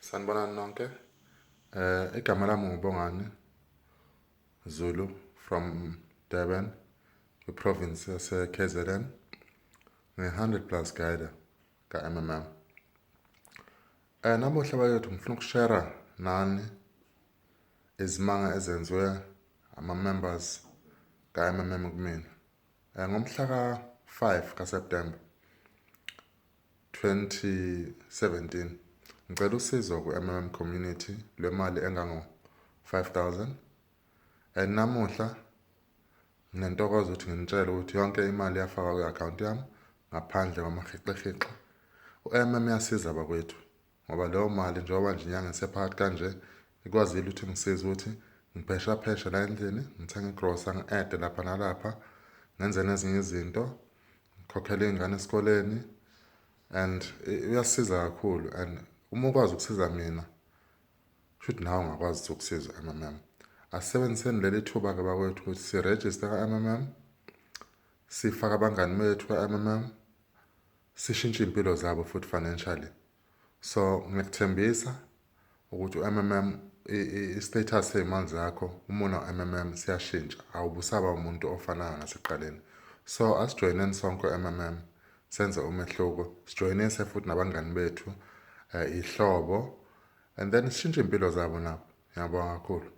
Sanibonani nonke. Igama lami nguBongani Zulu from Durban, province yase-KZN. Ngi-100 plus guide ka-MMM. Namuhla bakwethu ngifuna ukushare nani izimanga ezenziwe ama-members ka-MMM kumina. Ngomhla ka-5 kaSeptemba 2017 ngicela usizo ku-MMM community lwemali engango-5,000. Namuhla nginentokozo ukuthi nginitshele ukuthi yonke imali yafakwa kwi-account yami ngaphandle kwamahiqihiqi. U-MMM uyasiza bakwethu ngoba leyo mali njengoba nje inyanga isephakathi kanje ikwazile ukuthi ngisize ukuthi ngiphesha la endlini, ngithenge igrosa, ngi-ede lapha nalapha, ngenze nezinye izinto, ngikhokhele iy'ngane esikoleni, and uyasiza kakhulu. And uma ukwazi ukusiza mina kushuthi nawe ungakwazi ukusiza u-MMM. Asisebenziseni leli thuba-ke bakwethu ukuthi sirejiste ka-MMM, sifake abangani bethu ka-MMM, sishintshe iy'mpilo zabo futhi financially. So ngiyakuthembisa ukuthi u-MMM i-status sey'mali zakho uma una-MMM siyashintsha, awubusaba umuntu ofanayo nasekuqaleni. So asijoyineni sonke u-MMM senze umehluko, sijoyinise futhi nabangani bethu, ihlobo, and then sishintshe iy'mpilo zabo nabo. Ngiyabonga kakhulu.